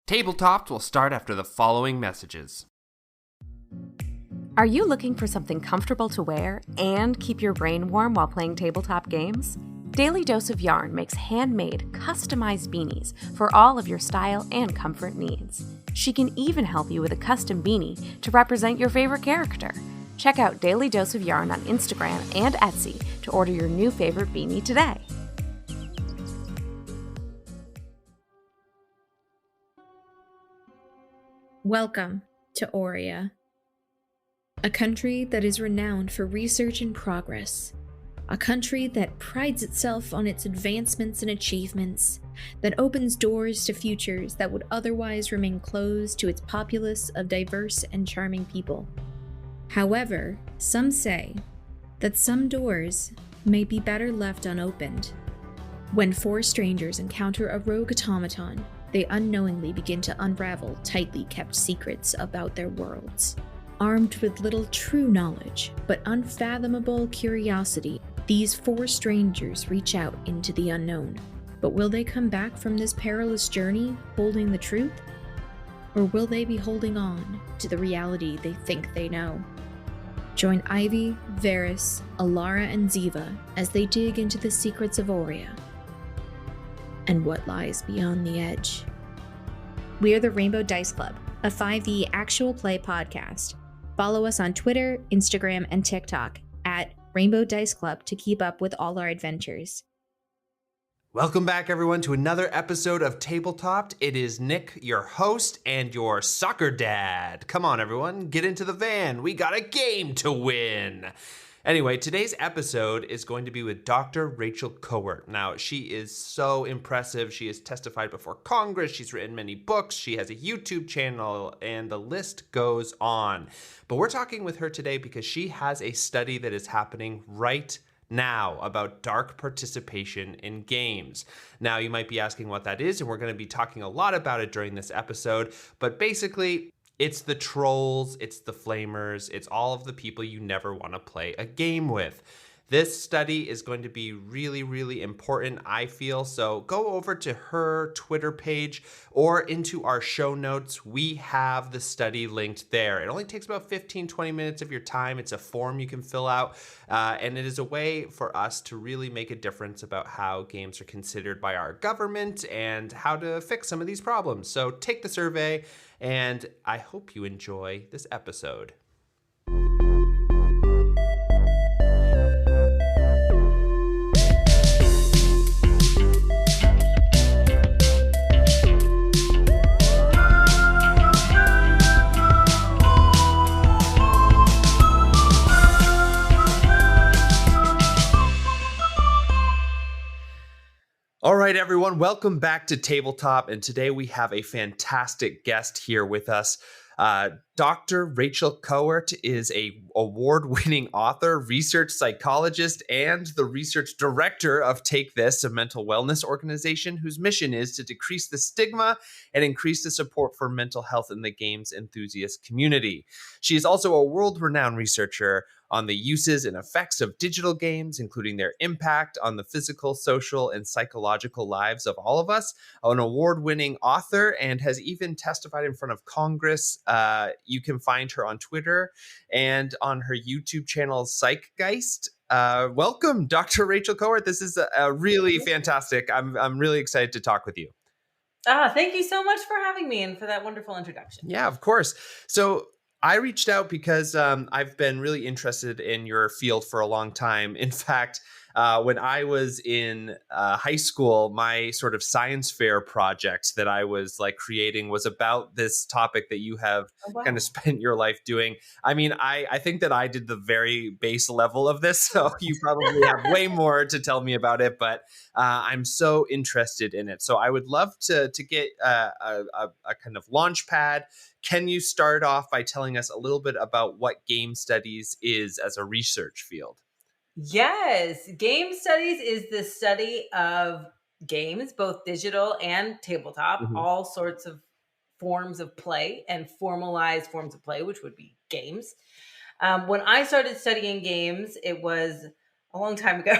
Tabletopped will start after the following messages. Are you looking for something comfortable to wear and keep your brain warm while playing tabletop games? Daily Dose of Yarn makes handmade, customized beanies for all of your style and comfort needs. She can even help you with a custom beanie to represent your favorite character. Check out Daily Dose of Yarn on Instagram and Etsy to order your new favorite beanie today. Welcome to Aurea, a country that is renowned for research and progress, a country that prides itself on its advancements and achievements, that opens doors to futures that would otherwise remain closed to its populace of diverse and charming people. However, some say that some doors may be better left unopened. When four strangers encounter a rogue automaton, they unknowingly begin to unravel tightly kept secrets about their worlds. Armed with little true knowledge, but unfathomable curiosity, these four strangers reach out into the unknown. But will they come back from this perilous journey holding the truth? Or will they be holding on to the reality they think they know? Join Ivy, Varys, Alara, and Ziva as they dig into the secrets of Aurea and what lies beyond the edge. We are the Rainbow Dice Club, a 5e actual play podcast. Follow us on Twitter, Instagram, and TikTok at Rainbow Dice Club to keep up with all our adventures. Welcome back, everyone, to another episode of Tabletopped. It is Nick, your host, and your soccer dad. Come on, everyone, get into the van. We got a game to win. Anyway, today's episode is going to be with Dr. Rachel Kowert. Now, she is so impressive. She has testified before Congress. She's written many books. She has a YouTube channel, and the list goes on. But we're talking with her today because she has a study that is happening right now about dark participation in games. Now, you might be asking what that is, and we're going to be talking a lot about it during this episode. But basically, it's the trolls, it's the flamers, it's all of the people you never want to play a game with. This study is going to be really, really important, I feel. So go over to her Twitter page or into our show notes. We have the study linked there. It only takes about 15-20 minutes of your time. It's a form you can fill out. And it is a way for us to really make a difference about how games are considered by our government and how to fix some of these problems. So take the survey, and I hope you enjoy this episode. All right, everyone, welcome back to Tabletop, and today we have a fantastic guest here with us. Dr. Rachel Kowert is a award-winning author, research psychologist, and the research director of Take This, a mental wellness organization whose mission is to decrease the stigma and increase the support for mental health in the games enthusiast community. She is also a world-renowned researcher on the uses and effects of digital games, including their impact on the physical, social, and psychological lives of all of us. An award-winning author, and has even testified in front of Congress. You can find her on Twitter and on her YouTube channel, Psychgeist. Welcome, Dr. Rachel Kowert. This is a really fantastic. I'm really excited to talk with you. Thank you so much for having me and for that wonderful introduction. Yeah, of course. So I reached out because I've been really interested in your field for a long time. In fact, when I was in high school, my sort of science fair project that I was creating was about this topic that you have kind of spent your life doing. I mean, I think that I did the very base level of this, so you probably have way more to tell me about it, but I'm so interested in it. So I would love to get a kind of launch pad. Can you start off by telling us a little bit about what game studies is as a research field? Yes, game studies is the study of games, both digital and tabletop, all sorts of forms of play and formalized forms of play, which would be games. When I started studying games, it was a long time ago.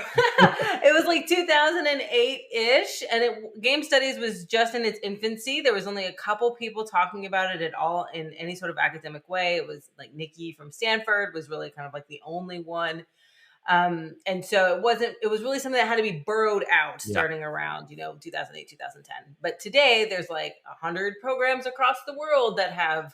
It was like 2008-ish, and game studies was just in its infancy. There was only a couple people talking about it at all in any sort of academic way. It was like Nikki from Stanford was really kind of like the only one. And so it was really something that had to be burrowed out Yeah. starting around, 2008, 2010. But today there's like 100 programs across the world that have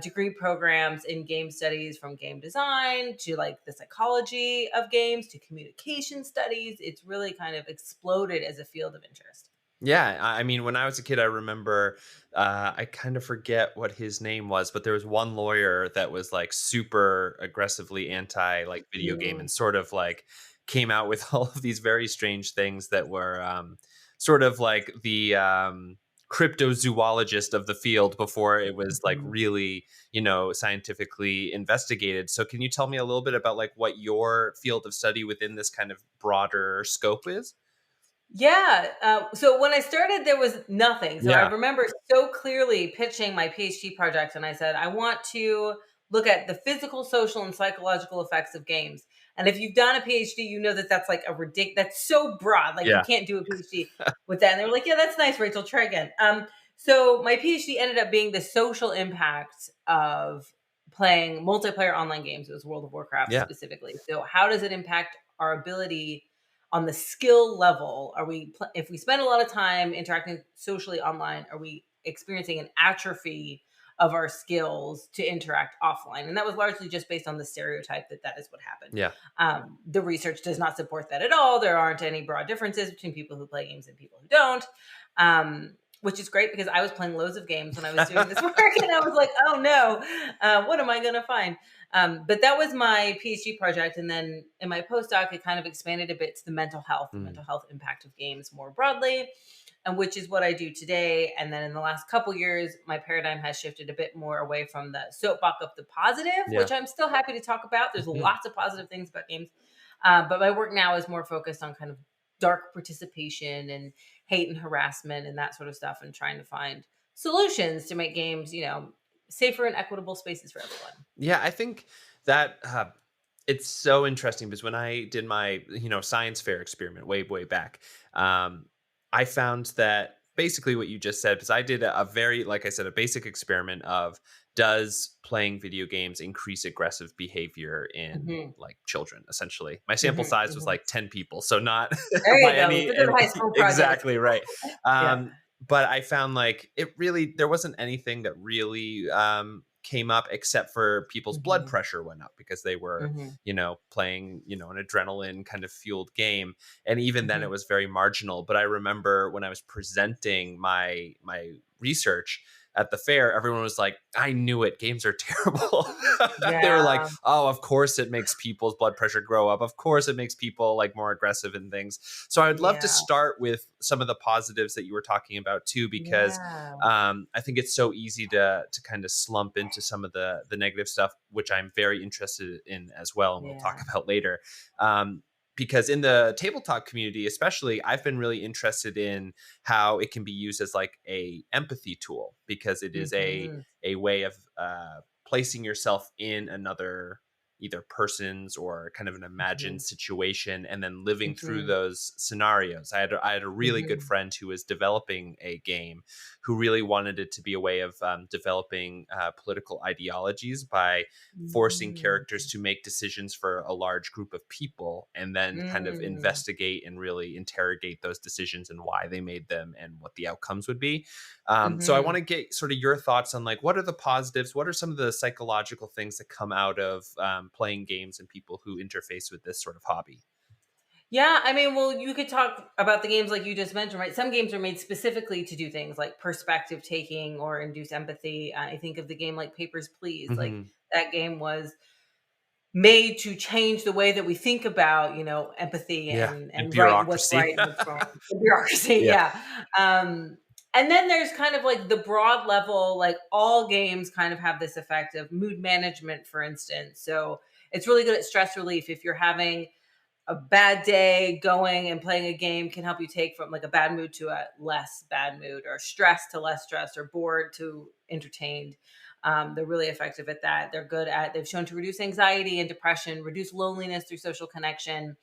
degree programs in game studies, from game design to like the psychology of games to communication studies. It's really kind of exploded as a field of interest. Yeah, I mean, when I was a kid, I remember, I kind of forget what his name was, but there was one lawyer that was like super aggressively anti like video game, and Mm. sort of like came out with all of these very strange things that were sort of like the cryptozoologist of the field before it was like Mhm. really, scientifically investigated. So can you tell me a little bit about like what your field of study within this kind of broader scope is? Yeah. So when I started, there was nothing. So I Yeah. remember so clearly pitching my PhD project, and I said, I want to look at the physical, social, and psychological effects of games. And if you've done a PhD, you know that that's like that's so broad. Like you Yeah. can't do a PhD with that. And they were like, yeah, that's nice, Rachel. Try again. So my PhD ended up being the social impact of playing multiplayer online games. It was World of Warcraft Yeah. specifically. So how does it impact our ability on the skill level? If we spend a lot of time interacting socially online, are we experiencing an atrophy of our skills to interact offline? And that was largely just based on the stereotype that is what happened. Yeah. The research does not support that at all. There aren't any broad differences between people who play games and people who don't. Which is great, because I was playing loads of games when I was doing this work, and I was like, oh no, what am I going to find? But that was my PhD project. And then in my postdoc, it kind of expanded a bit to the mental health impact of games more broadly, and which is what I do today. And then in the last couple years, my paradigm has shifted a bit more away from the soapbox of the positive, Yeah. which I'm still happy to talk about. There's Mhm. lots of positive things about games. But my work now is more focused on kind of dark participation and hate and harassment and that sort of stuff, and trying to find solutions to make games, safer and equitable spaces for everyone. Yeah, I think that it's so interesting because when I did my, science fair experiment way back, I found that basically what you just said, because I did a very, like I said, a basic experiment of, does playing video games increase aggressive behavior in Hmm. like children? Essentially, my sample Hmm. size was Hmm. like 10 people, so not There you by go. any, It's a good high school project. exactly right. Yeah. But I found like there wasn't anything that really came up, except for people's blood Hmm. pressure went up because they were, Hmm. playing, an adrenaline kind of fueled game. And even then it Hmm. was very marginal. But I remember when I was presenting my research at the fair, everyone was like, I knew it. Games are terrible. They were like, Yeah. oh, of course it makes people's blood pressure grow up. Of course it makes people like more aggressive and things. So I would love to Yeah. start with some of the positives that you were talking about too, because Yeah. I think it's so easy to kind of slump into some of the negative stuff, which I'm very interested in as well, and we'll talk Yeah. about later. Because in the tabletop community, especially, I've been really interested in how it can be used as like a empathy tool, because it is Hmm. a way of placing yourself in another either person's or kind of an Hmm. imagined situation, and then living through Hmm. those scenarios. I had a really good Hmm. friend who was developing a game, who really wanted it to be a way of developing political ideologies by forcing characters to make decisions for a large group of people, and then kind of Hmm. investigate and really interrogate those decisions and why they made them and what the outcomes would be. So I Hmm. want to get sort of your thoughts on like, what are the positives? What are some of the psychological things that come out of playing games and people who interface with this sort of hobby? Yeah, I mean, well, you could talk about the games like you just mentioned, right? Some games are made specifically to do things like perspective taking or induce empathy. I think of the game like Papers, Please. Like Hmm. that game was made to change the way that we think about, empathy Yeah, and and what's bureaucracy. right and what's wrong. The bureaucracy, Yeah. yeah. Um, and then there's kind of like the broad level, like all games kind of have this effect of mood management, for instance. So it's really good at stress relief. If you're having a bad day, going and playing a game can help you take from like a bad mood to a less bad mood, or stressed to less stressed, or bored to entertained. They're really effective at that. They've shown to reduce anxiety and depression, reduce loneliness through social connection.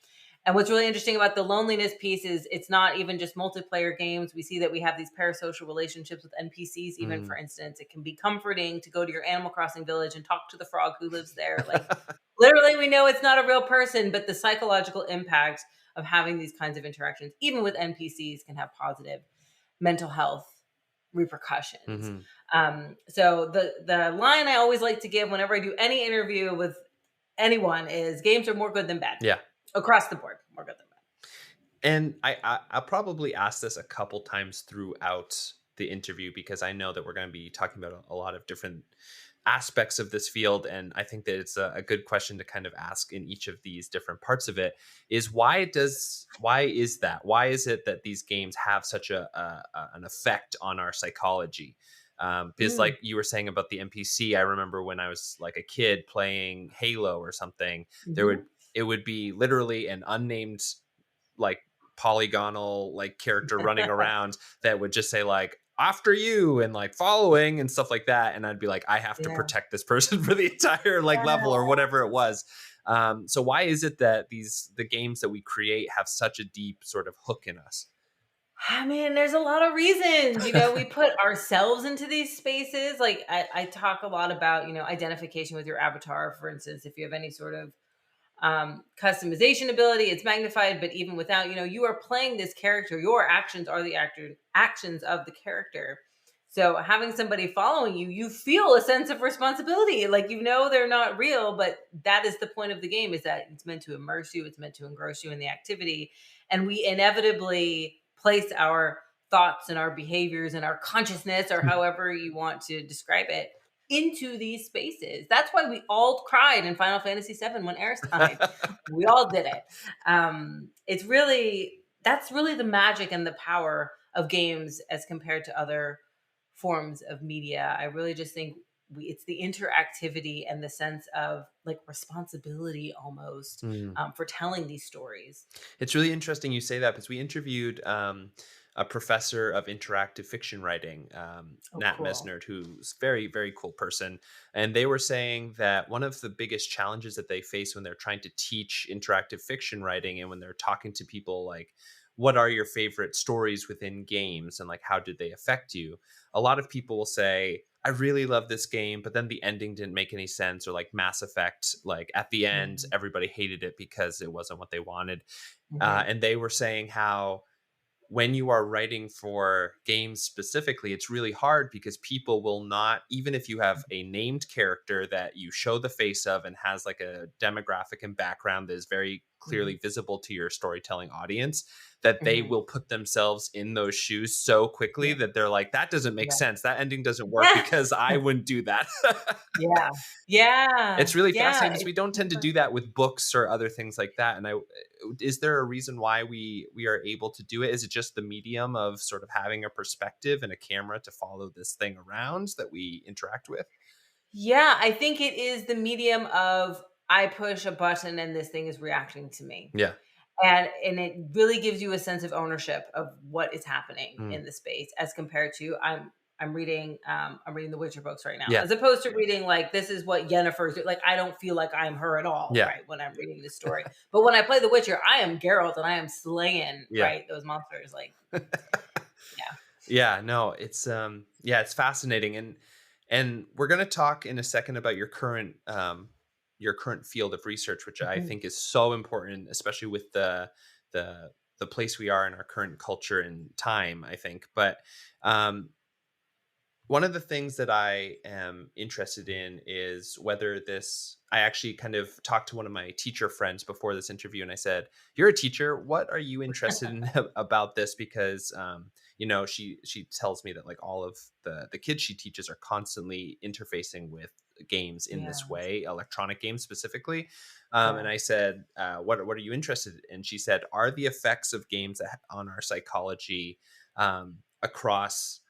And what's really interesting about the loneliness piece is it's not even just multiplayer games. We see that we have these parasocial relationships with NPCs, even for instance. It can be comforting to go to your Animal Crossing village and talk to the frog who lives there. Like literally, we know it's not a real person, but the psychological impact of having these kinds of interactions, even with NPCs, can have positive mental health repercussions. So the line I always like to give whenever I do any interview with anyone is games are more good than bad. Yeah. Across the board, more good than bad. And I'll probably ask this a couple times throughout the interview, because I know that we're going to be talking about a lot of different aspects of this field. And I think that it's a good question to kind of ask in each of these different parts of it is why is it that these games have such an effect on our psychology? Because like you were saying about the NPC, I remember when I was like a kid playing Halo or something, it would be literally an unnamed like polygonal like character running around that would just say like after you and like following and stuff like that, and I'd be like, I have to protect this person for the entire like level or whatever it was. So why is it that the games that we create have such a deep sort of hook in us? I mean, there's a lot of reasons. You know, we put ourselves into these spaces. Like I talk a lot about, you know, identification with your avatar. For instance, if you have any sort of customization ability, it's magnified. But even without, you know, you are playing this character. Your actions are the actions of the character. So having somebody following you, you feel a sense of responsibility. Like, you know, they're not real, but that is the point of the game, is that it's meant to immerse you. It's meant to engross you in the activity. And we inevitably place our thoughts and our behaviors and our consciousness, or however you want to describe it, into these spaces. That's why we all cried in Final Fantasy VII when Aerith died. We all did it. That's really the magic and the power of games as compared to other forms of media. I really just think it's the interactivity and the sense of like responsibility almost for telling these stories. It's really interesting you say that, because we interviewed a professor of interactive fiction writing, Nat cool. Mesnard, who's very, very cool person. And they were saying that one of the biggest challenges that they face when they're trying to teach interactive fiction writing, and when they're talking to people like, what are your favorite stories within games and like how did they affect you? A lot of people will say, I really love this game, but then the ending didn't make any sense. Or like Mass Effect, like at the end, everybody hated it because it wasn't what they wanted. And they were saying how when you are writing for games specifically, it's really hard because people will not, even if you have a named character that you show the face of and has like a demographic and background that is very clearly visible to your storytelling audience, that they will put themselves in those shoes so quickly that they're like, that doesn't make sense. That ending doesn't work because I wouldn't do that. Yeah. It's really fascinating because we don't tend to do that with books or other things like that. And is there a reason why we are able to do it? Is it just the medium of sort of having a perspective and a camera to follow this thing around that we interact with? Yeah, I think it is the medium of I push a button and this thing is reacting to me. Yeah. And it really gives you a sense of ownership of what is happening in the space, as compared to I'm reading the Witcher books right now, as opposed to reading like, this is what Yennefer's doing. Like, I don't feel like I'm her at all, right, when I'm reading this story. But when I play The Witcher, I am Geralt and I am slaying right those monsters. Like, no, it's it's fascinating, and we're gonna talk in a second about your current field of research, which I think is so important, especially with the place we are in our current culture and time, I think. But one of the things that I am interested in is whether I actually kind of talked to one of my teacher friends before this interview, and I said, you're a teacher, what are you interested in about this? Because you know, she tells me that like all of the kids she teaches are constantly interfacing with games in this way, electronic games specifically. And I said, what are you interested in? And she said, are the effects of games on our psychology across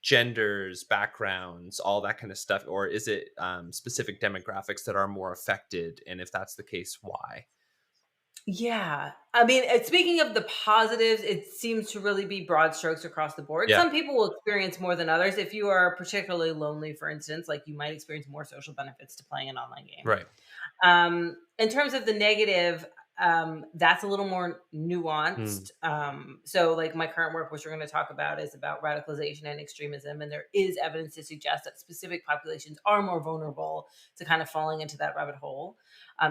genders, backgrounds, all that kind of stuff, or is it specific demographics that are more affected? And if that's the case, why? Yeah. I mean, speaking of the positives, it seems to really be broad strokes across the board. Yeah. Some people will experience more than others. If you are particularly lonely, for instance, like, you might experience more social benefits to playing an online game. Right. In terms of the negative, that's a little more Mm. nuanced. So like my current work, which we're going to talk about, is about radicalization and extremism. And there is evidence to suggest that specific populations are more vulnerable to kind of falling into that rabbit hole.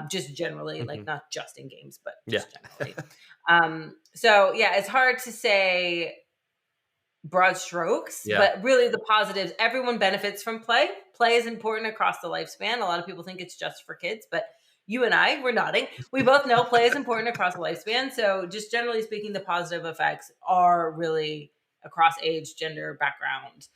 Just generally, like Mhm. not just in games, but Yeah. just generally. So yeah, it's hard to say broad strokes, Yeah. but really the positives, everyone benefits from play. Play is important across the lifespan. A lot of people think it's just for kids, but you and I, we're nodding. We both know play is important across the lifespan. So just generally speaking, the positive effects are really across age, gender, background,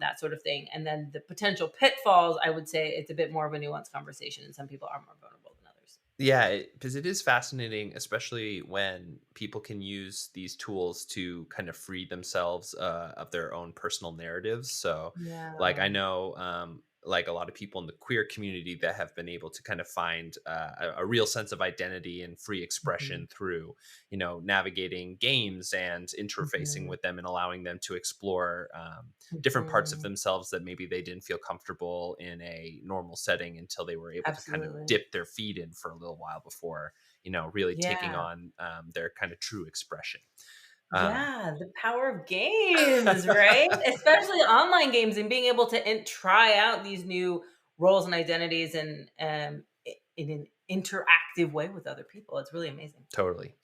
that sort of thing. And then the potential pitfalls, I would say it's a bit more of a nuanced conversation, and some people are more vulnerable than others. Yeah, because it is fascinating, especially when people can use these tools to kind of free themselves of their own personal narratives. So, like, I Yeah. know, like a lot of people in the queer community that have been able to kind of find a real sense of identity and free Mhm. expression through, navigating games and interfacing Mhm. with them and allowing them to explore different parts of Mhm. themselves that maybe they didn't feel comfortable in a normal setting until they were able to kind of Absolutely. dip their feet in for a little while before really taking Yeah. on their kind of true expression. um, Yeah, the power of games, right? Especially online games and being able to try out these new roles and identities and in an interactive way with other people. It's really amazing. totally.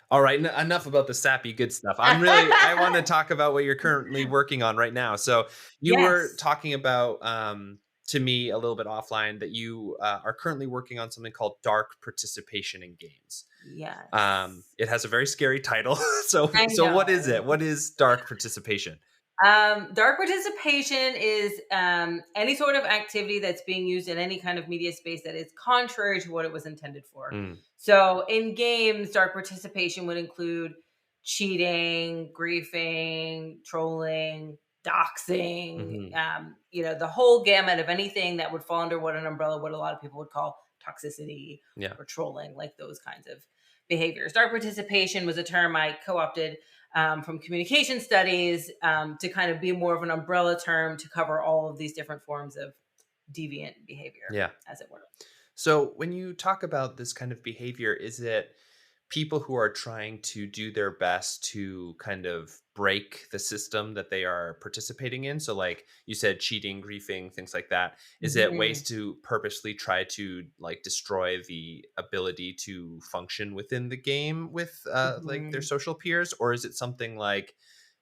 All right, enough about the sappy good stuff. I want to talk about what you're currently working on right now. So you were Yes. talking about to me a little bit offline that you are currently working on something called dark participation in games. Yes. It has a very scary title. so I so what is know. it? What is dark participation? Dark participation is any sort of activity that's being used in any kind of media space that is contrary to what it was intended for. Mm, So, in games, dark participation would include cheating, griefing, trolling, doxing, mhm. the whole gamut of anything that would fall under what an umbrella, what a lot of people would call toxicity Yeah. or trolling, like those kinds of behaviors. Dark participation was a term I co opted from communication studies to kind of be more of an umbrella term to cover all of these different forms of deviant behavior, Yeah. as it were. So when you talk about this kind of behavior, is it people who are trying to do their best to kind of break the system that they are participating in? So like you said, cheating, griefing, things like that. Is it ways Hmm. to purposely try to like destroy the ability to function within the game with like their Hmm. social peers? Or is it something like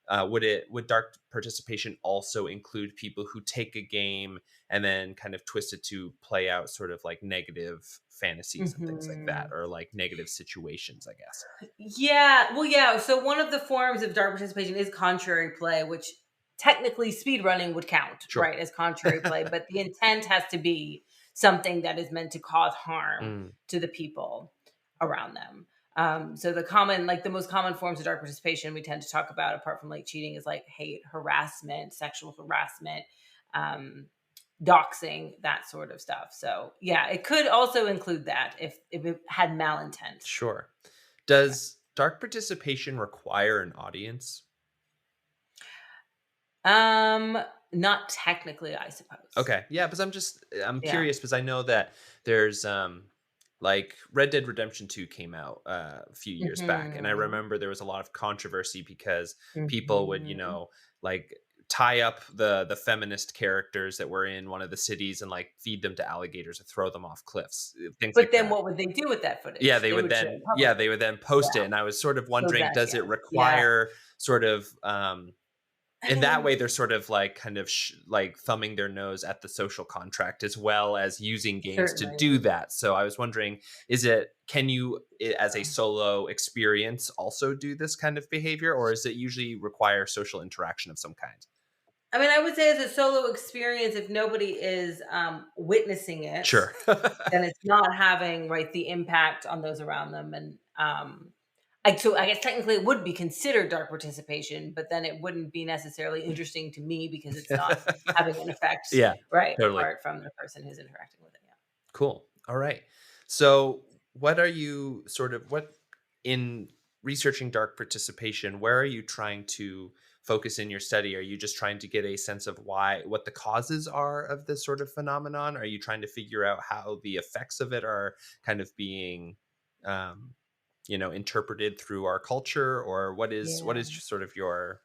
would dark participation also include people who take a game and then kind of twist it to play out sort of like negative fantasies and things like that, Hmm. or like negative situations, I guess? Yeah. Well, yeah. So one of the forms of dark participation is contrary play, which technically speed running would count, Sure. right, as contrary play, but the intent has to be something that is meant to cause harm Mm, to the people around them. So like the most common forms of dark participation we tend to talk about, apart from like cheating, is like hate, harassment, sexual harassment, um, doxing, that sort of stuff. So yeah, it could also include that if it had malintent. sure. Yeah. Does dark participation require an audience? Um, Not technically, I suppose. Okay. Yeah, because I'm Yeah. curious because I know that there's like Red Dead Redemption 2 came out a few years back, and I Mhm. remember there was a lot of controversy because people would, Mhm. like tie up the feminist characters that were in one of the cities and like feed them to alligators or throw them off cliffs, things like But then that. what would they do with that Yeah, footage? They would share it publicly. they would then post it, Yeah. and I was sort of So wondering, that, does yeah. it Yeah. require sort of I in that mean, way they're sort of like kind of like thumbing their nose at the social contract as well as using games to certainly. do that. So I was wondering, can you as a solo experience also do this kind of behavior, or is it usually require social interaction of some kind? I mean, I would say as a solo experience, if nobody is witnessing it, Sure. then it's not having, right, the impact on those around them. And so I guess technically it would be considered dark participation, but then it wouldn't be necessarily interesting to me because it's not having an effect, Yeah, right, totally. apart from the person who's interacting with it. Yeah. Cool. All right. So, what are you sort of what in researching dark participation, where are you trying to focus in your study? Are you just trying to get a sense of what the causes are of this sort of phenomenon? Are you trying to figure out how the effects of it are kind of being interpreted through our culture, or what is Yeah. sort of your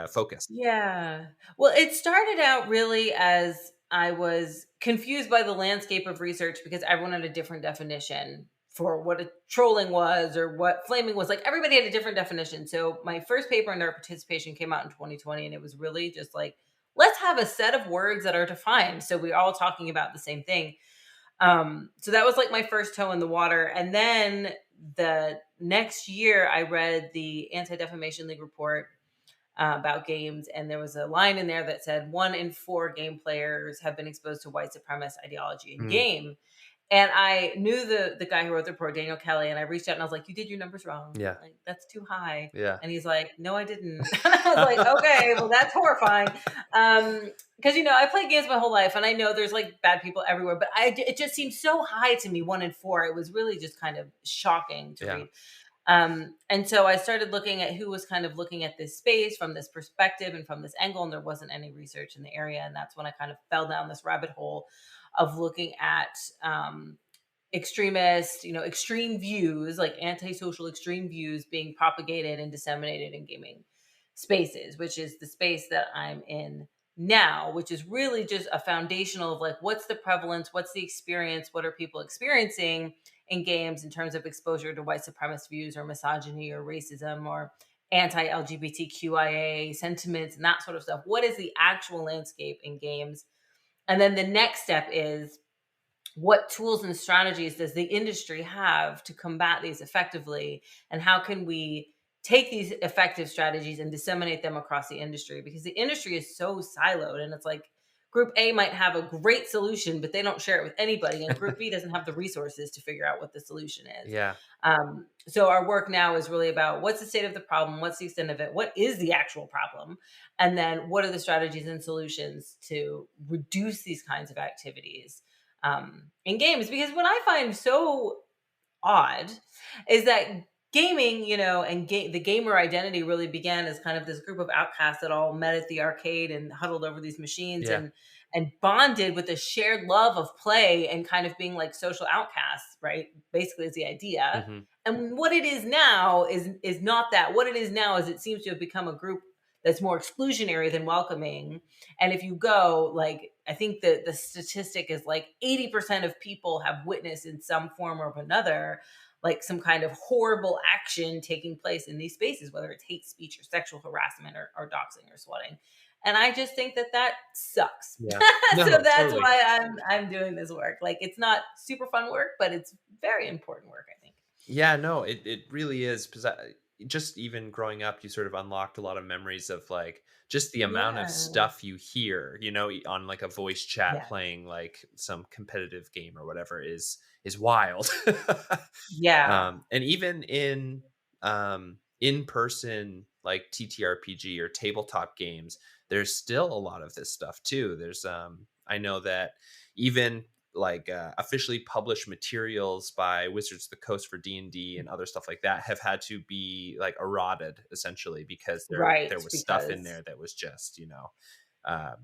focus? Yeah. Well, it started out really as I was confused by the landscape of research because everyone had a different definition for what a trolling was or what flaming was. Like everybody had a different definition. So my first paper under participation came out in 2020, and it was really just like, let's have a set of words that are defined. So we're all talking about the same thing. So that was like my first toe in the water. And then the next year I read the Anti-Defamation League report about games, and there was a line in there that said 1 in 4 game players have been exposed to white supremacist ideology in Mm. game. And I knew the guy who wrote the report, Daniel Kelly, and I reached out and I was like, "You did your numbers wrong. Yeah. Like that's too high." Yeah. And he's like, "No, I didn't." And I was like, "Okay, well that's horrifying." Because I played games my whole life, and I know there's like bad people everywhere, but it just seemed so high to me, 1 in 4. It was really just kind of shocking to read. And so I started looking at who was kind of looking at this space from this perspective and from this angle, and there wasn't any research in the area. And that's when I kind of fell down this rabbit hole of looking at extremist, extreme views, like antisocial extreme views being propagated and disseminated in gaming spaces, which is the space that I'm in now, which is really just a foundational of like, what's the prevalence, what's the experience, what are people experiencing in games in terms of exposure to white supremacist views or misogyny or racism or anti-LGBTQIA sentiments and that sort of stuff. What is the actual landscape in games? And then the next step is, what tools and strategies does the industry have to combat these effectively? And how can we take these effective strategies and disseminate them across the industry? Because the industry is so siloed, and it's like group A might have a great solution, but they don't share it with anybody. And group B doesn't have the resources to figure out what the solution is. Yeah. So our work now is really about what's the state of the problem? What's the extent of it? What is the actual problem? And then what are the strategies and solutions to reduce these kinds of activities in games? Because what I find so odd is that gaming, and the gamer identity really began as kind of this group of outcasts that all met at the arcade and huddled over these machines Yeah. and bonded with a shared love of play and kind of being like social outcasts, right? Basically is the idea. Mm-hmm. And what it is now is not that. What it is now is it seems to have become a group that's more exclusionary than welcoming. And if you go, like, I think the statistic is like 80% of people have witnessed in some form or another, like some kind of horrible action taking place in these spaces, whether it's hate speech or sexual harassment or doxing or swatting. And I just think that sucks. Yeah. So No, that's totally. why I'm doing this work. Like, it's not super fun work, but it's very important work, I think. Yeah, no, it really is. Because just even growing up, you sort of unlocked a lot of memories of like just the amount Yeah. of stuff you hear, on like a voice chat Yeah. playing like some competitive game or whatever is wild. Yeah. And even in person like TTRPG or tabletop games, there's still a lot of this stuff too. There's I know that even like officially published materials by Wizards of the Coast for D&D and other stuff like that have had to be like eroded essentially because Right, there was stuff in because there that was just yeah,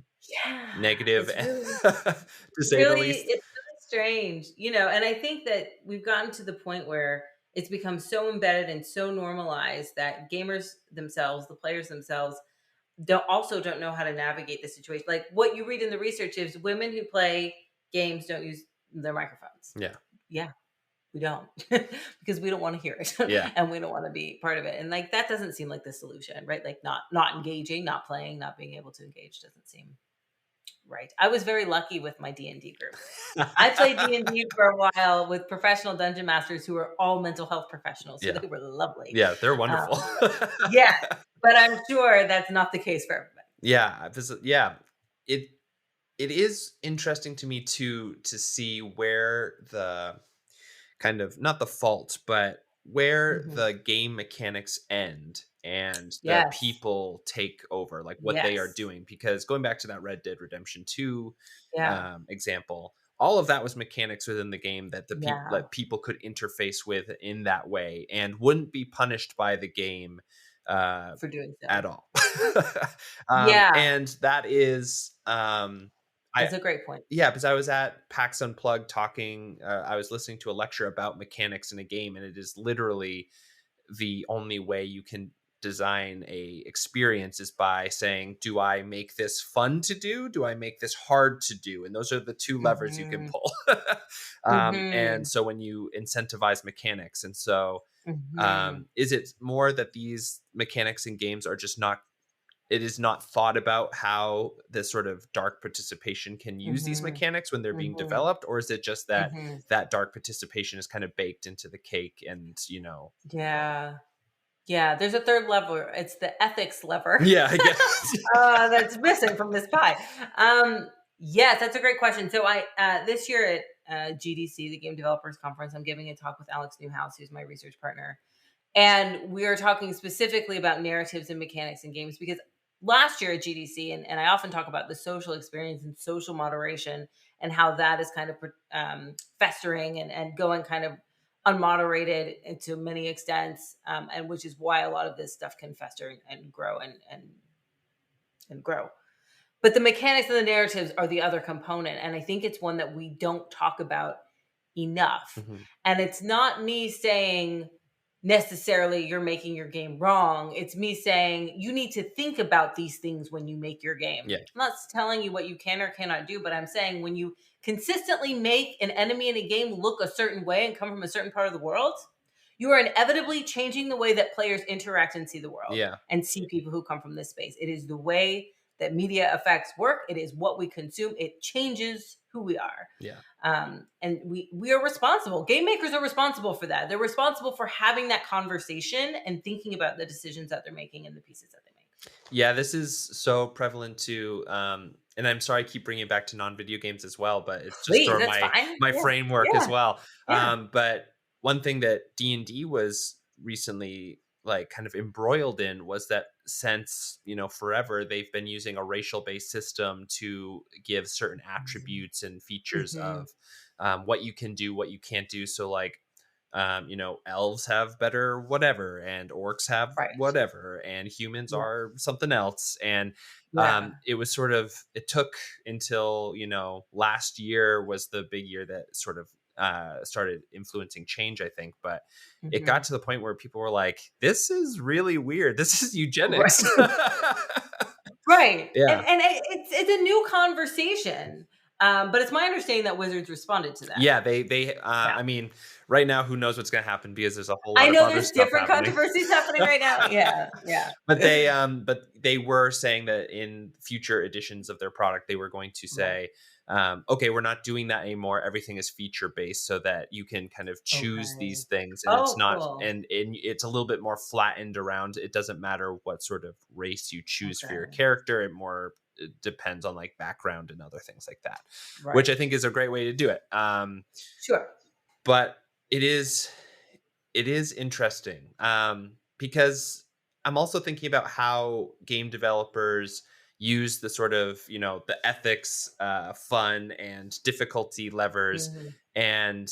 negative it's really to say the least. it's really strange, and I think that we've gotten to the point where it's become so embedded and so normalized that gamers themselves, the players themselves, don't know how to navigate the situation. Like what you read in the research is women who play games don't use their microphones. Yeah, we don't because we don't want to hear it. Yeah. And we don't want to be part of it. And like that doesn't seem like the solution, right? Like not engaging, not playing, not being able to engage doesn't seem right. I was very lucky with my D&D group. I played D&D for a while with professional dungeon masters who were all mental health professionals. So Yeah. they were lovely. Yeah, they're wonderful. Yeah, but I'm sure that's not the case for everybody. Yeah, it is interesting to me to see where the kind of not the fault, but where the game mechanics end and the Yes. people take over, like what they are Yes. doing. Because going back to that Red Dead Redemption 2 Yeah. example, all of that was mechanics within the game that Yeah. that people could interface with in that way and wouldn't be punished by the game For doing so. at all. Yeah. And that is That's a great point. Yeah, because I was at PAX Unplugged talking. I was listening to a lecture about mechanics in a game, and it is literally the only way you can design a experience is by saying, do I make this fun to do? Do I make this hard to do? And those are the two levers you can Mhm. pull. And Mhm. so when you incentivize mechanics, and so Mhm. is it more that these mechanics in games are just not, it is not thought about how this sort of dark participation can use these Mhm. mechanics when they're being Mhm. developed? Or is it just that Mhm. that dark participation is kind of baked into the cake and, Yeah. Yeah, there's a third lever. It's the ethics lever yeah, I guess. that's missing from this pie. Yes, that's a great question. So I this year at GDC, the Game Developers Conference, I'm giving a talk with Alex Newhouse, who's my research partner, and we are talking specifically about narratives and mechanics in games because last year at GDC, and I often talk about the social experience and social moderation and how that is kind of festering and going kind of unmoderated to many extents, and which is why a lot of this stuff can fester and grow and grow. But the mechanics and the narratives are the other component, and I think it's one that we don't talk about enough. Mhm. And it's not me saying necessarily you're making your game wrong. It's me saying you need to think about these things when you make your game. Yeah. I'm not telling you what you can or cannot do, but I'm saying when you consistently make an enemy in a game look a certain way and come from a certain part of the world, you are inevitably changing the way that players interact and see the world Yeah. and see people who come from this space. It is the way that media effects work. It is what we consume. It changes who we are. Yeah. And we are responsible. Game makers are responsible for that. They're responsible for having that conversation and thinking about the decisions that they're making and the pieces that they make. Yeah, this is so prevalent too. And I'm sorry I keep bringing it back to non-video games as well, but it's just Please, sort of that's my fine. my Yeah, framework as yeah, well. yeah. But one thing that D&D was recently like kind of embroiled in was that since, forever they've been using a racial based system to give certain attributes and features Mm-hmm. of what you can do, what you can't do. So like elves have better whatever, and orcs have Right. whatever, and humans Yeah. are something else. And Yeah. it was sort of, it took until, last year was the big year that sort of started influencing change, I think. But it got Mm-hmm. to the point where people were like, this is really weird. This is Right. eugenics. Right. And Yeah. it's a new conversation. But it's my understanding that Wizards responded to that. Yeah, they Yeah. I mean, right now who knows what's going to happen because there's a whole I lot of know other there's stuff different happening. controversies happening right now. Yeah. Yeah. But they were saying that in future editions of their product they were going to Right. say, okay, we're not doing that anymore. Everything is feature based so that you can kind of choose Okay. these things, and it's Oh, not, cool. and it's a little bit more flattened around. It doesn't matter what sort of race you choose for your Okay. character. It depends on like background and other things like that, which I Right. think is a great way to do it. Sure. But it is interesting, because I'm also thinking about how game developers use the sort of, the ethics, fun and difficulty levers. Mhm. And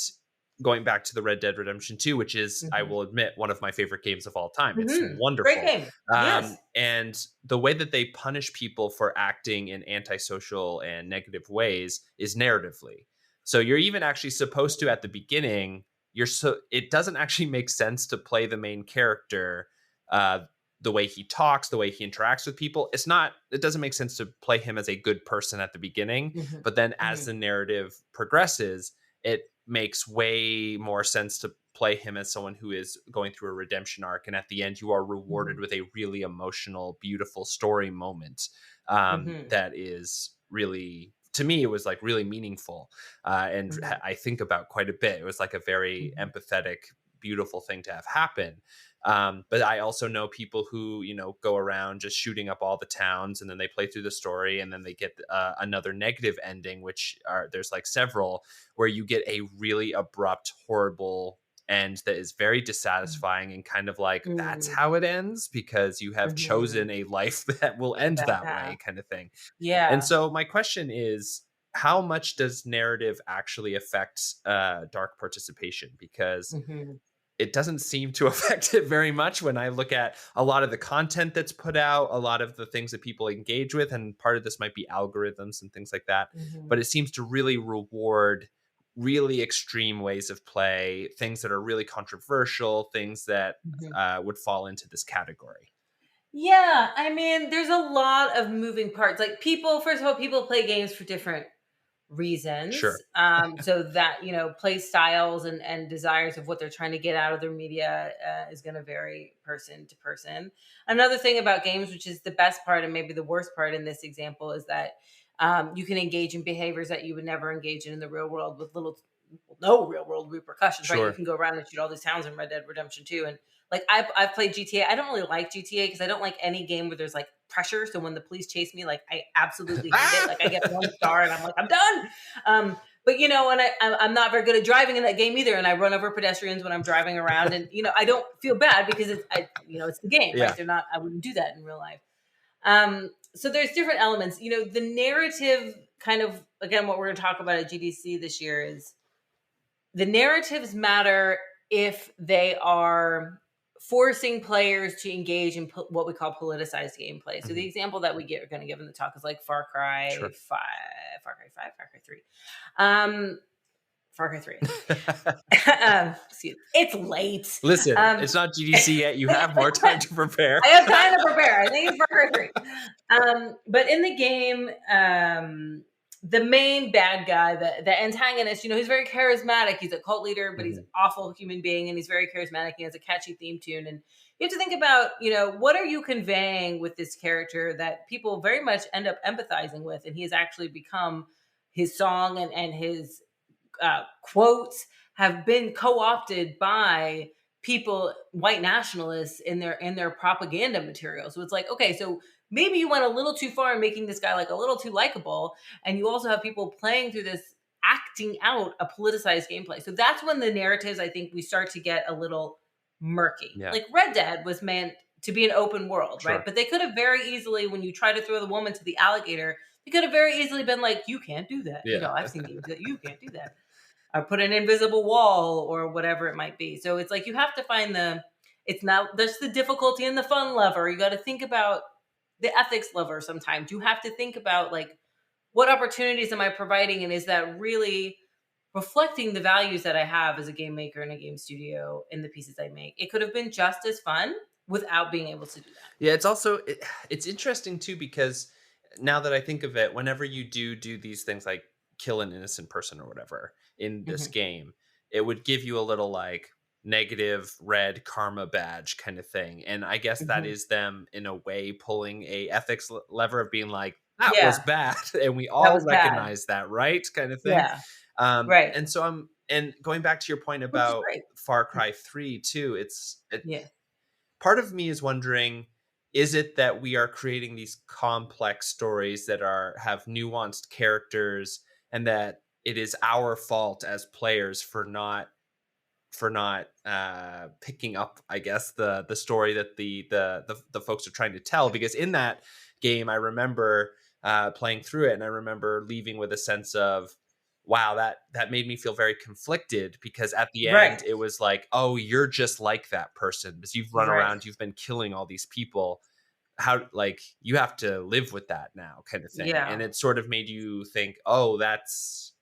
going back to the Red Dead Redemption 2, which is, I Mhm. will admit, one of my favorite games of all time. It's Mhm. Great wonderful. game. Yes. And the way that they punish people for acting in antisocial and negative ways is narratively. So you're even actually supposed to, at the beginning, it doesn't actually make sense to play the main character, uh, the way he talks, the way he interacts with people. It doesn't make sense to play him as a good person at the beginning. Mhm. But then as Mhm. the narrative progresses, it makes way more sense to play him as someone who is going through a redemption arc. And at the end, you are rewarded Mhm. with a really emotional, beautiful story moment, Mhm. that is really, to me, it was like really meaningful, and Mhm. I think about quite a bit. It was like a very Mhm. empathetic, beautiful thing to have happen. But I also know people who, go around just shooting up all the towns, and then they play through the story, and then they get another negative ending, which there's like several, where you get a really abrupt, horrible end that is very dissatisfying, and kind of like, that's Mhm. how it ends because you have Mhm. chosen a life that will A end bad that way, path. kind of thing. And Yeah. so my question is, how much does narrative actually affect dark participation? Because Mhm. it doesn't seem to affect it very much when I look at a lot of the content that's put out, a lot of the things that people engage with. And part of this might be algorithms and things like that. Mhm. But it seems to really reward really extreme ways of play, things that are really controversial, things that Mhm. would fall into this category. Yeah, I mean, there's a lot of moving parts. Like people, first of all, people play games for different reasons. Sure. So that, play styles and desires of what they're trying to get out of their media is going to vary person to person. Another thing about games, which is the best part and maybe the worst part in this example, is that you can engage in behaviors that you would never engage in the real world with no real world repercussions, right? You Sure. can go around and shoot all these towns in Red Dead Redemption 2. And like I've played GTA. I don't really like GTA because I don't like any game where there's like pressure. So when the police chase me, like I absolutely hate it. Like I get 1 star and I'm like, I'm done. But and I'm not very good at driving in that game either. And I run over pedestrians when I'm driving around, and I don't feel bad because it's the game, Yeah. right? I wouldn't do that in real life. So there's different elements. The narrative kind of, again, what we're going to talk about at GDC this year is the narratives matter if they are forcing players to engage in what we call politicized gameplay. So the example that we are going to give in the talk is like Far Cry 5, Far Cry 5, Far Cry 3. Far Cry 3. Excuse me. It's late. Listen, it's not GDC yet. You have more time to prepare. I have time to prepare. I think it's Far Cry 3. But in the game, the main bad guy, the antagonist, he's very charismatic. He's a cult leader, but he's an awful human being, and he's very charismatic. He has a catchy theme tune. And you have to think about, what are you conveying with this character that people very much end up empathizing with? And he has actually become his song and his quotes have been co-opted by people, white nationalists, in their propaganda material. So it's like, okay, so maybe you went a little too far in making this guy like a little too likable, and you also have people playing through this, acting out a politicized gameplay. So that's when the narratives, I think, we start to get a little murky. Yeah. Like Red Dead was meant to be an open world, Sure. right? But they could have very easily, when you try to throw the woman to the alligator, they could have very easily been like, you can't do that. Yeah. I've seen games that you can't do that. Or put an invisible wall or whatever it might be. So it's like you have to find there's the difficulty and the fun lever. You got to think about the ethics lever sometimes. You have to think about like, what opportunities am I providing? And is that really reflecting the values that I have as a game maker in a game studio in the pieces I make? It could have been just as fun without being able to do that. Yeah, it's also, it's interesting too, because now that I think of it, whenever you do these things like kill an innocent person or whatever in this game, it would give you a little like negative red karma badge kind of thing. And I guess that is them in a way pulling a ethics lever of being like, that was bad. And we all recognize that, right? Kind of thing. Yeah. Right. And so and going back to your point about Far Cry 3 too, part of me is wondering, is it that we are creating these complex stories that have nuanced characters, and that it is our fault as players for not picking up, I guess, the story that the folks are trying to tell? Because in that game, I remember playing through it, and I remember leaving with a sense of, wow, that made me feel very conflicted, because at the end it was like, oh, you're just like that person because you've run around, you've been killing all these people. How, like, you have to live with that now, kind of thing. Yeah. And it sort of made you think, oh, that's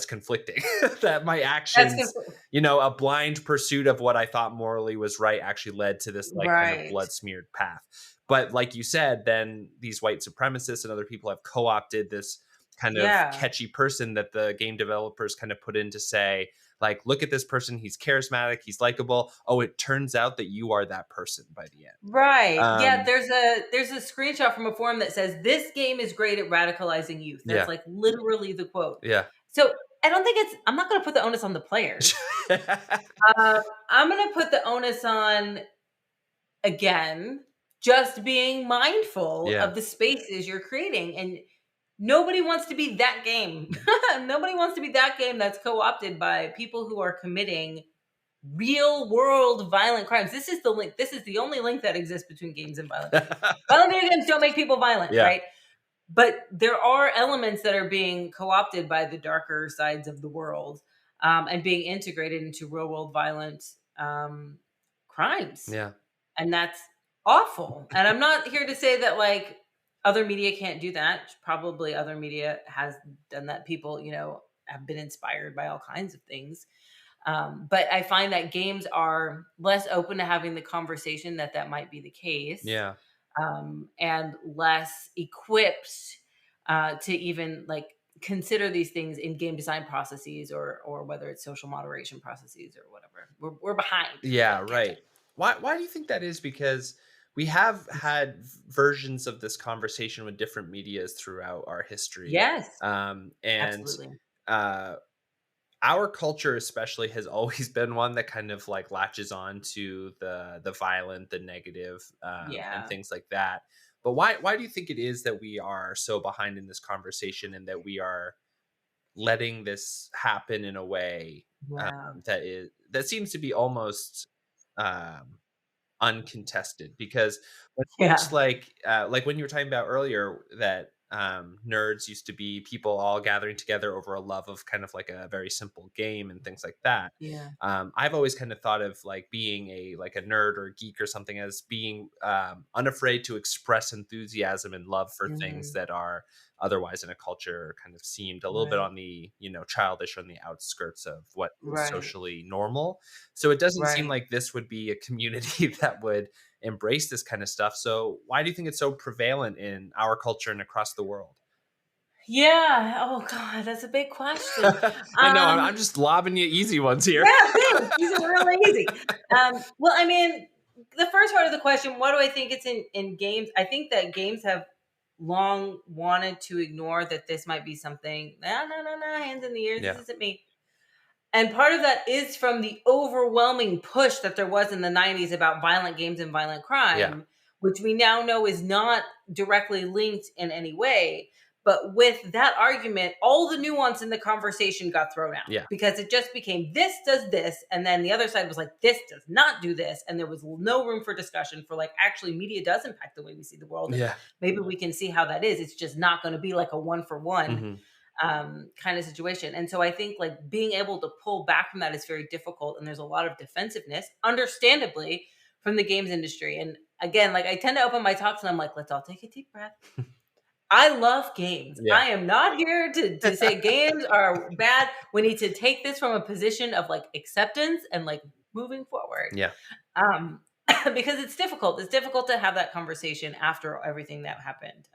conflicting. That my actions, a blind pursuit of what I thought morally was right actually led to this like kind of blood smeared path. But like you said, then these white supremacists and other people have co-opted this kind of catchy person that the game developers kind of put in to say, like, look at this person, he's charismatic, he's likable. Oh, it turns out that you are that person by the end. Right. Yeah, there's a screenshot from a forum that says, this game is great at radicalizing youth. That's like literally the quote. Yeah. So I don't think I'm not going to put the onus on the players. I'm going to put the onus on, again, just being mindful of the spaces you're creating. And nobody wants to be that game. Nobody wants to be that game that's co-opted by people who are committing real world violent crimes. This is the link. This is the only link that exists between games and violent games. Violent video games don't make people violent, right? But there are elements that are being co-opted by the darker sides of the world, and being integrated into real world violent crimes. Yeah. And that's awful. And I'm not here to say that like other media can't do that. Probably other media has done that. People, have been inspired by all kinds of things. But I find that games are less open to having the conversation that might be the case. Yeah. And less equipped to even like consider these things in game design processes or whether it's social moderation processes or whatever. We're behind. Yeah, Like, catch up. right. Why do you think that is? Because we have had versions of this conversation with different medias throughout our history. Yes, And absolutely. uh our culture especially has always been one that kind of like latches on to the violent, the negative, and Yeah. things like that. But why do you think it is that we are so behind in this conversation and that we are letting this happen in a way Yeah. that seems to be almost um, uncontested? Because when folks Yeah. like when you were talking about earlier that nerds used to be people all gathering together over a love of kind of like a very simple game and things like that. Yeah. I've always kind of thought of like being a nerd or a geek or something as being unafraid to express enthusiasm and love for things Mhm. that are otherwise in a culture kind of seemed a little bit Right. on the childish, on the outskirts of what is Right. socially normal. So it doesn't seem Right. like this would be a community that would embrace this kind of stuff. So why do you think it's so prevalent in our culture and across the world? Yeah. Oh God, that's a big question. I know I'm Um, just lobbing you easy ones here. yeah, dude, these are really easy. Well, I mean, the first part of the question, what do I think it's in games? I think that games have long wanted to ignore that this might be something. No, no, no, no, hands in the ears. This Yeah. isn't me. And part of that is from the overwhelming push that there was in the 90s about violent games and violent Yeah. crime, which we now know is not directly linked in any way. But with that argument, all the nuance in the conversation got thrown out Yeah. because it just became this does this. And then the other side was like, this does not do this. And there was no room for discussion for like, actually, media does impact the way we see the world. And Yeah. maybe we can see how that is. It's just not going to be like a one for one Mhm. kind of situation. And so I think like being able to pull back from that is very difficult. And there's a lot of defensiveness, understandably, from the games industry. And again, like I tend to open my talks and I'm like, let's all take a deep breath. I love games. Yeah. I am not here to say games are bad. We need to take this from a position of like acceptance and like moving forward. Yeah. Um, because it's difficult. It's difficult to have that conversation after everything that happened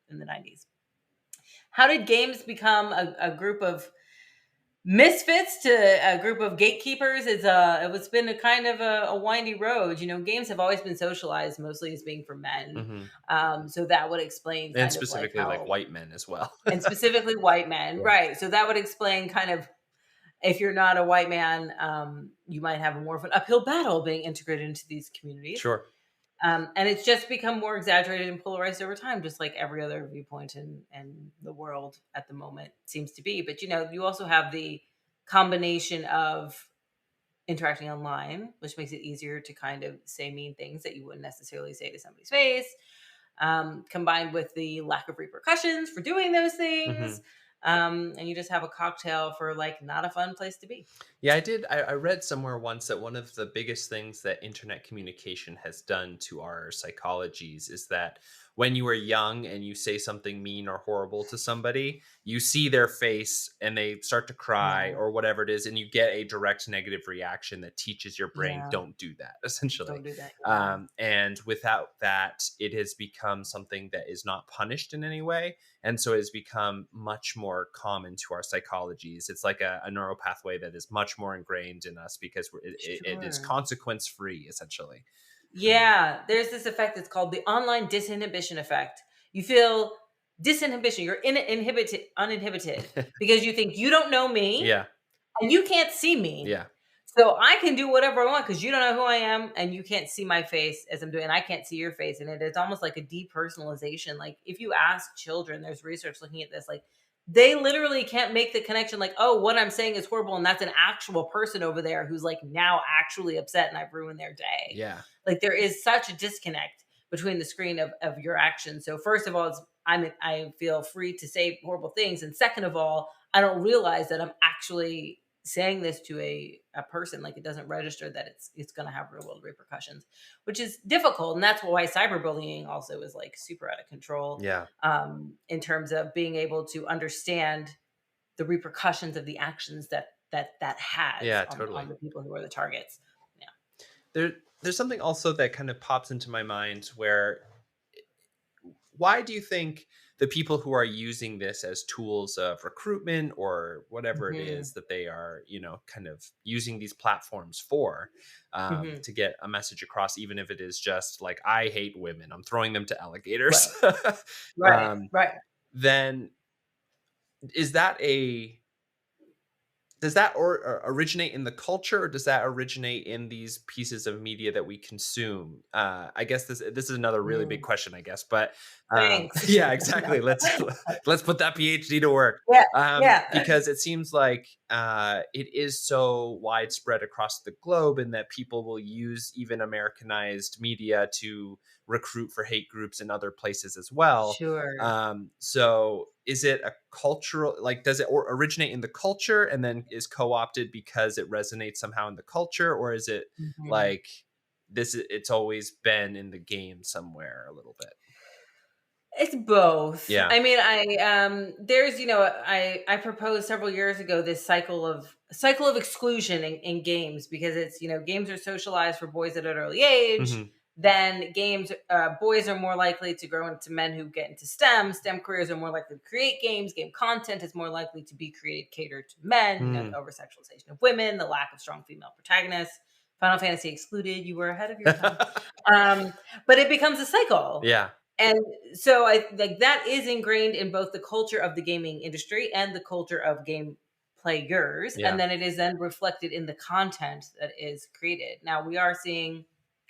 in the 90s. How did games become a group of misfits to a group of gatekeepers? It's been a kind of a windy road. Games have always been socialized mostly as being for men. Mhm. So that would explain And kind of like specifically like how, white men as well. and specifically white men, Yeah. right? So that would explain kind of if you're not a white man, you might have more of an uphill battle being integrated into these communities. Sure. And it's just become more exaggerated and polarized over time, just like every other viewpoint in the world at the moment seems to be. But you also have the combination of interacting online, which makes it easier to kind of say mean things that you wouldn't necessarily say to somebody's face, combined with the lack of repercussions for doing those things. Mhm. And you just have a cocktail for like not a fun place to be. Yeah, I did. I read somewhere once that one of the biggest things that internet communication has done to our psychologies is that when you are young and you say something mean or horrible to somebody, you see their face and they start to cry Yeah. or whatever it is, and you get a direct negative reaction that teaches your brain, Yeah. don't do that, essentially. Don't do that. Yeah. And without that, it has become something that is not punished in any way. And so it has become much more common to our psychologies. It's like a neural pathway that is much more ingrained in us because it is Sure. consequence free, essentially. Yeah, there's this effect that's called the online disinhibition effect. You feel disinhibition. You're uninhibited because you think you don't know me Yeah. and you can't see me. Yeah. So I can do whatever I want because you don't know who I am and you can't see my face as I'm doing. And I can't see your face. And it's almost like a depersonalization. Like if you ask children, there's research looking at this, like they literally can't make the connection like, oh, what I'm saying is horrible. And that's an actual person over there who's like now actually upset and I've ruined their day. Yeah. Like there is such a disconnect between the screen of your actions. So first of all, I feel free to say horrible things. And second of all, I don't realize that I'm actually saying this to a person, like it doesn't register that it's going to have real world repercussions, which is difficult. And that's why cyberbullying also is like super out of control. Yeah. In terms of being able to understand the repercussions of the actions that has on the people who are the targets. Yeah. There's something also that kind of pops into my mind where, why do you think the people who are using this as tools of recruitment or whatever it is that they are, kind of using these platforms for, to get a message across, even if it is just like, I hate women, I'm throwing them to alligators. Right. Then is that does that originate in the culture, or does that originate in these pieces of media that we consume? I guess this is another really big question, I guess, but Thanks. yeah, exactly. Let's put that PhD to work. Yeah. Because it seems like it is so widespread across the globe, and that people will use even Americanized media to recruit for hate groups in other places as well. Sure. So is it a cultural, like, does it originate in the culture and then is co-opted because it resonates somehow in the culture? Or is it like it's always been in the game somewhere a little bit? It's both. Yeah. I mean, there's, I proposed several years ago this cycle of exclusion in games, because it's, games are socialized for boys at an early age. Then boys are more likely to grow into men who get into STEM. STEM careers are more likely to create games. Game content is more likely to be created catered to men. The over-sexualization of women, the lack of strong female protagonists. Final Fantasy excluded. You were ahead of your time. But it becomes a cycle. Yeah. And so I like that is ingrained in both the culture of the gaming industry and the culture of game players. Yeah. And then it is then reflected in the content that is created. Now we are seeing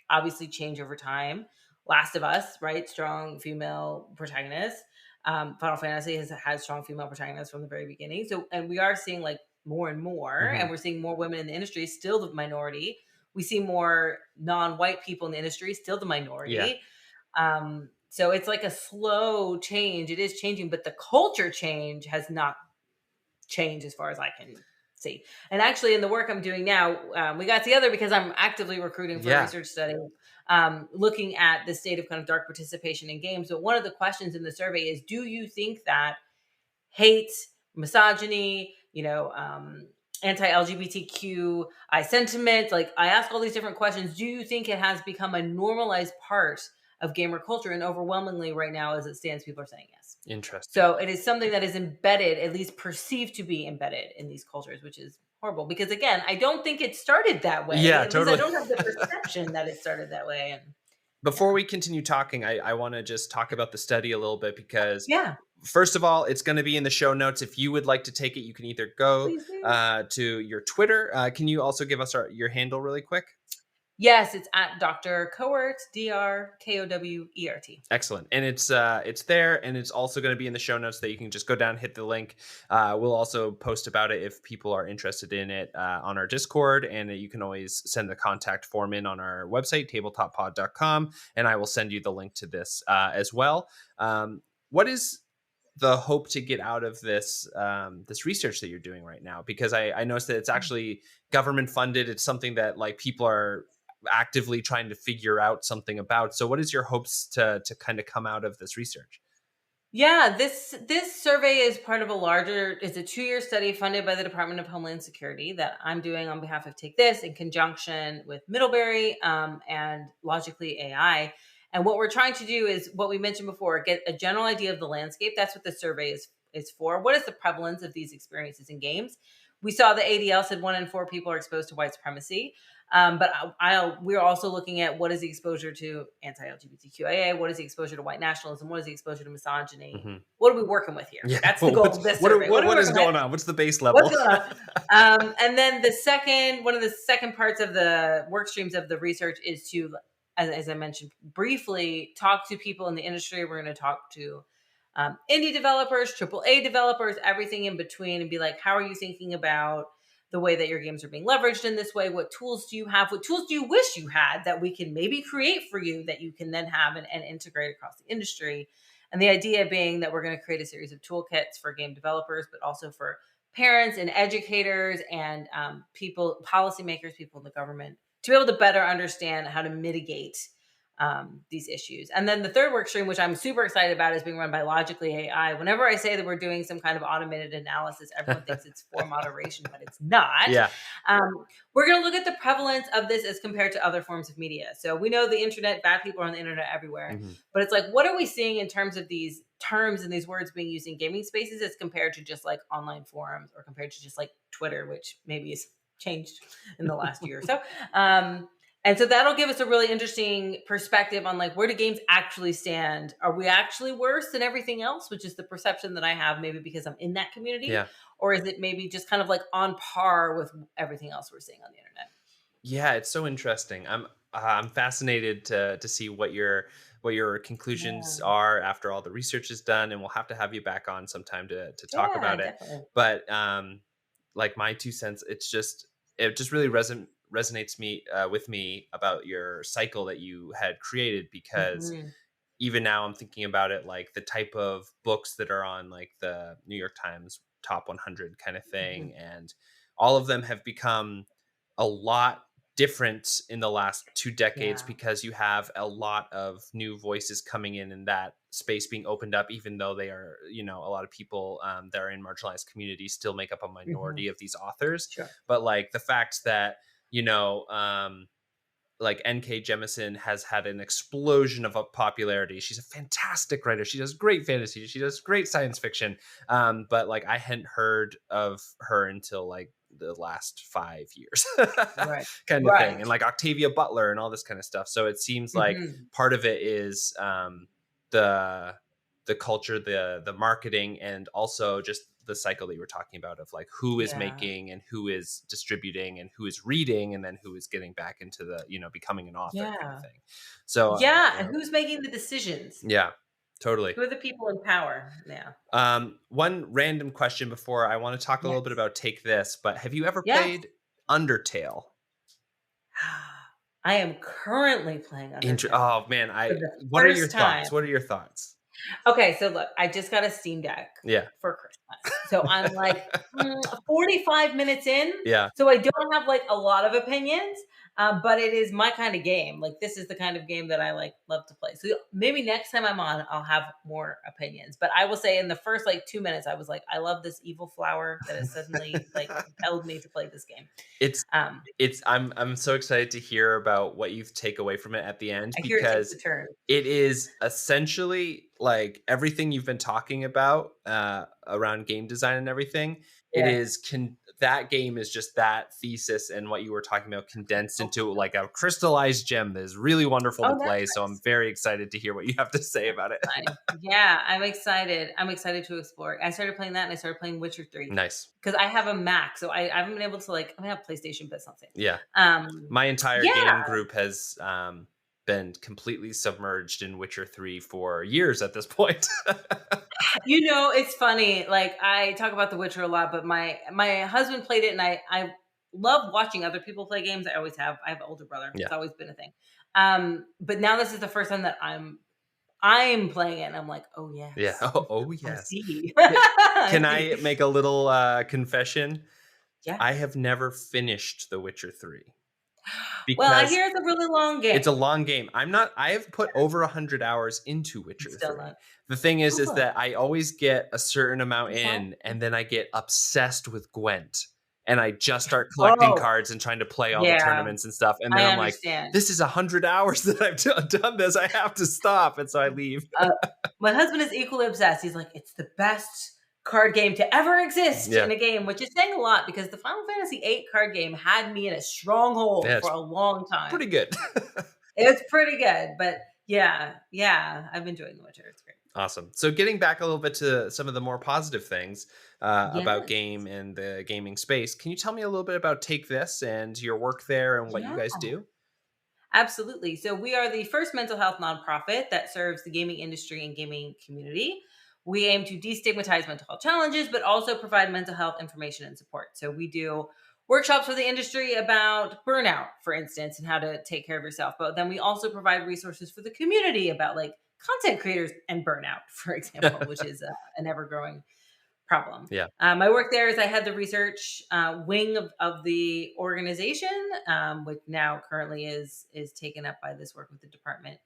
obviously change over time. Last of Us, right? Strong female protagonists. Final Fantasy has had strong female protagonists from the very beginning. So, and we are seeing like more and more, and we're seeing more women in the industry, still the minority. We see more non-white people in the industry, still the minority. Yeah. So it's like a slow change. It is changing, but the culture change has not changed as far as I can see. And actually in the work I'm doing now, we got together because I'm actively recruiting for a research study, looking at the state of kind of dark participation in games. But one of the questions in the survey is, do you think that hate, misogyny, anti-LGBTQI sentiment, like I ask all these different questions, do you think it has become a normalized part of gamer culture? And overwhelmingly right now, as it stands, people are saying yes. Interesting. So it is something that is embedded, at least perceived to be embedded in these cultures, which is horrible. Because again, I don't think it started that way. Yeah, at totally. least I don't have the perception that it started that way. And before we continue talking, I want to just talk about the study a little bit, because first of all, it's going to be in the show notes. If you would like to take it, you can either go to your Twitter. Can you also give us your handle really quick? Yes, it's at Dr. Kowert, DrKowert. Excellent. And it's there, and it's also going to be in the show notes that you can just go down, hit the link. We'll also post about it if people are interested in it on our Discord, and you can always send the contact form in on our website, tabletopod.com, and I will send you the link to this as well. What is the hope to get out of this this research that you're doing right now? Because I noticed that it's actually government funded. It's something that like people are actively trying to figure out something about. So what is your hopes to kind of come out of this research? Yeah, this survey is part of it's a 2-year study funded by the Department of Homeland Security that I'm doing on behalf of Take This in conjunction with Middlebury and Logically AI. And what we're trying to do is what we mentioned before, get a general idea of the landscape. That's what the survey is for. What is the prevalence of these experiences in games? We saw the ADL said 1 in 4 people are exposed to white supremacy. But we're also looking at what is the exposure to anti-LGBTQIA, what is the exposure to white nationalism, what is the exposure to misogyny, what are we working with here? Yeah. That's the goal of this survey. What is going on? What's the base level? What's going on? And then one of the second parts of the work streams of the research is to, as I mentioned briefly, talk to people in the industry. We're going to talk to indie developers, AAA developers, everything in between, and be like, how are you thinking about the way that your games are being leveraged in this way? What tools do you have? What tools do you wish you had that we can maybe create for you that you can then have and integrate across the industry? And the idea being that we're going to create a series of toolkits for game developers, but also for parents and educators and people, policymakers, people in the government, to be able to better understand how to mitigate these issues. And then the third work stream, which I'm super excited about, is being run by Logically AI. Whenever I say that we're doing some kind of automated analysis, everyone thinks it's for moderation, but it's not. Yeah. We're going to look at the prevalence of this as compared to other forms of media. So we know the internet, bad people are on the internet everywhere, but it's like, what are we seeing in terms of these terms and these words being used in gaming spaces as compared to just like online forums or compared to just like Twitter, which maybe has changed in the last year or so. And so that'll give us a really interesting perspective on like, where do games actually stand? Are we actually worse than everything else, which is the perception that I have, maybe because I'm in that community? Yeah. Or is it maybe just kind of like on par with everything else we're seeing on the internet? Yeah, it's so interesting. I'm fascinated to see what your conclusions are after all the research is done, and we'll have to have you back on sometime to talk about it. Definitely. But like my 2 cents, it just really resonates with me about your cycle that you had created, because even now I'm thinking about it, like the type of books that are on like the New York Times top 100 kind of thing, and all of them have become a lot different in the last 2 decades because you have a lot of new voices coming in and that space being opened up, even though they are, a lot of people that are in marginalized communities still make up a minority of these authors. Sure. But like the fact that, like N.K. Jemisin has had an explosion of popularity. She's a fantastic writer. She does great fantasy. She does great science fiction. But like I hadn't heard of her until like the last 5 years kind of thing. And like Octavia Butler and all this kind of stuff. So it seems like part of it is the culture, the marketing, and also just the cycle that you were talking about of like who is making and who is distributing and who is reading and then who is getting back into the, becoming an author kind of thing. So and who's making the decisions? Yeah, totally. Who are the people in power? One random question before I want to talk a little bit about Take This, but have you ever played Undertale? I am currently playing Undertale. Oh man, what are your thoughts? What are your thoughts? Okay, so look, I just got a Steam Deck for Christmas. So I'm like 45 minutes in. Yeah. So I don't have like a lot of opinions, but it is my kind of game. Like this is the kind of game that I like love to play. So maybe next time I'm on, I'll have more opinions. But I will say in the first like 2 minutes, I was like, I love this evil flower that has suddenly like compelled me to play this game. I'm so excited to hear about what you take away from it at the end, because because it is essentially like everything you've been talking about around game design and everything. It is that game is just that thesis and what you were talking about condensed into like a crystallized gem that is really wonderful to play. Nice. So I'm very excited to hear what you have to say about it. Yeah, I'm excited. I'm excited to explore it. I started playing that and I started playing Witcher 3. Nice. Because I have a Mac, so I haven't been able to like, I have PlayStation, but it's not the same. Yeah. My entire game group has been completely submerged in Witcher 3 for years at this point. It's funny. Like I talk about The Witcher a lot, but my husband played it, and I love watching other people play games. I always have. I have an older brother. It's always been a thing. But now this is the first time that I'm playing it, and I'm like, oh yes. Yeah. Oh yes. Can I make a little confession? Yeah. I have never finished The Witcher 3. Well, I hear it's a really long game. It's a long game. I have put over 100 hours into Witcher 3. The thing is that I always get a certain amount in, and then I get obsessed with Gwent. And I just start collecting cards and trying to play all the tournaments and stuff. And then I'm like, this is 100 hours that I've done this. I have to stop. And so I leave. My husband is equally obsessed. He's like, it's the best card game to ever exist in a game, which is saying a lot because the Final Fantasy VIII card game had me in a stronghold for a long time. Pretty good. It's pretty good. But yeah, I've enjoyed The Witcher. It's great. Awesome. So getting back a little bit to some of the more positive things about game and the gaming space, can you tell me a little bit about Take This and your work there and what you guys do? Absolutely. So we are the first mental health nonprofit that serves the gaming industry and gaming community. We aim to destigmatize mental health challenges, but also provide mental health information and support. So we do workshops for the industry about burnout, for instance, and how to take care of yourself. But then we also provide resources for the community about like content creators and burnout, for example, which is an ever-growing problem. Yeah. My work there is I had the research wing of the organization, which now currently is taken up by this work with the Department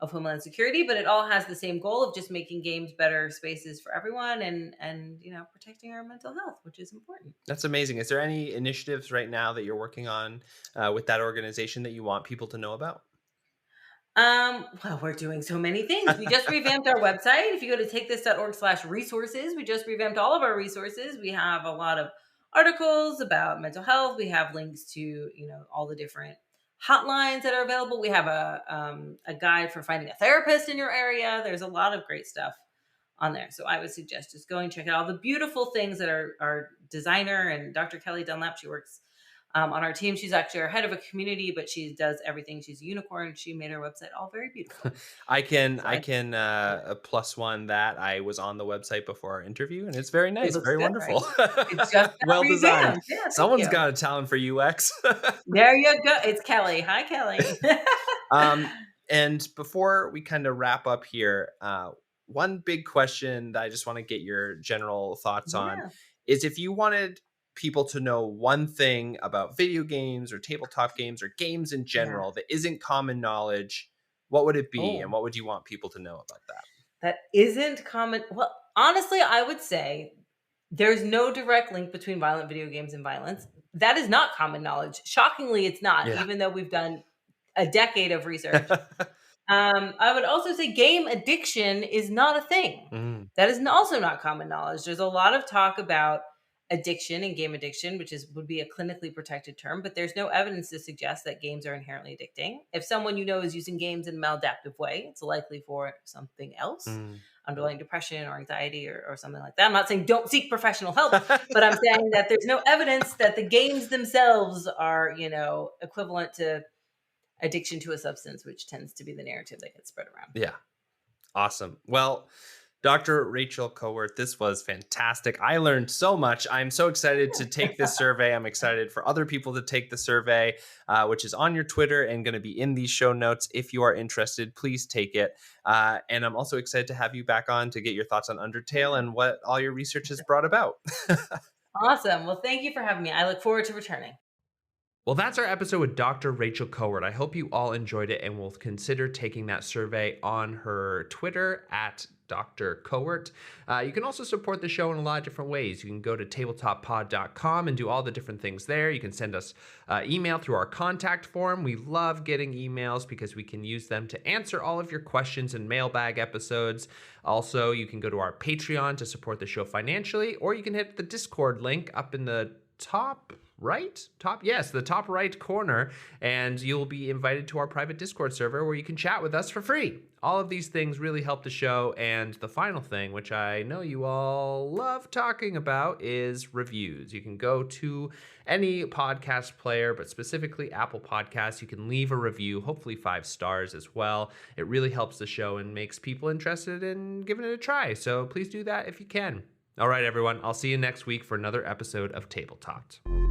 of Homeland Security, but it all has the same goal of just making games better spaces for everyone and protecting our mental health, which is important. That's amazing. Is there any initiatives right now that you're working on with that organization that you want people to know about? Well, we're doing so many things. We just revamped our website. If you go to takethis.org/resources, we just revamped all of our resources. We have a lot of articles about mental health. We have links to, all the different hotlines that are available. We have a guide for finding a therapist in your area. There's a lot of great stuff on there. So I would suggest just going check out all the beautiful things that our designer and Dr. Kelly Dunlap, she works on our team. She's actually our head of a community, but she does everything. She's a unicorn. She made our website all very beautiful. I can plus one that I was on the website before our interview, and it's very nice, very good, wonderful. Right? It's just well designed. Yeah, Someone's got a talent for UX. There you go. It's Kelly. Hi, Kelly. And before we kind of wrap up here, one big question that I just want to get your general thoughts on is if you wanted people to know one thing about video games or tabletop games or games in general that isn't common knowledge, what would it be? And what would you want people to know about that? That isn't common. Well, honestly, I would say there's no direct link between violent video games and violence. That is not common knowledge. Shockingly, it's not, even though we've done a decade of research. I would also say game addiction is not a thing. That is also not common knowledge. There's a lot of talk about addiction and game addiction, which would be a clinically protected term, but there's no evidence to suggest that games are inherently addicting. If someone is using games in a maladaptive way, it's likely for something else, underlying depression or anxiety or something like that. I'm not saying don't seek professional help, but I'm saying that there's no evidence that the games themselves are, equivalent to addiction to a substance, which tends to be the narrative that gets spread around. Yeah. Awesome. Well, Dr. Rachel Kowert, this was fantastic. I learned so much. I'm so excited to take this survey. I'm excited for other people to take the survey, which is on your Twitter and going to be in these show notes. If you are interested, please take it. And I'm also excited to have you back on to get your thoughts on Undertale and what all your research has brought about. Awesome. Well, thank you for having me. I look forward to returning. Well, that's our episode with Dr. Rachel Kowert. I hope you all enjoyed it and will consider taking that survey on her Twitter at Dr. Kowert. You can also support the show in a lot of different ways. You can go to tabletoppod.com and do all the different things there. You can send us email through our contact form. We love getting emails because we can use them to answer all of your questions in mailbag episodes. Also, you can go to our Patreon to support the show financially, or you can hit the Discord link up in the top right corner, and you'll be invited to our private Discord server where you can chat with us for free. All of these things really help the show, and the final thing, which I know you all love talking about, is reviews. You can go to any podcast player, but specifically Apple Podcasts. You can leave a review, hopefully 5 stars as well. It really helps the show and makes people interested in giving it a try, so please do that if you can. All right, everyone, I'll see you next week for another episode of Tabletopped.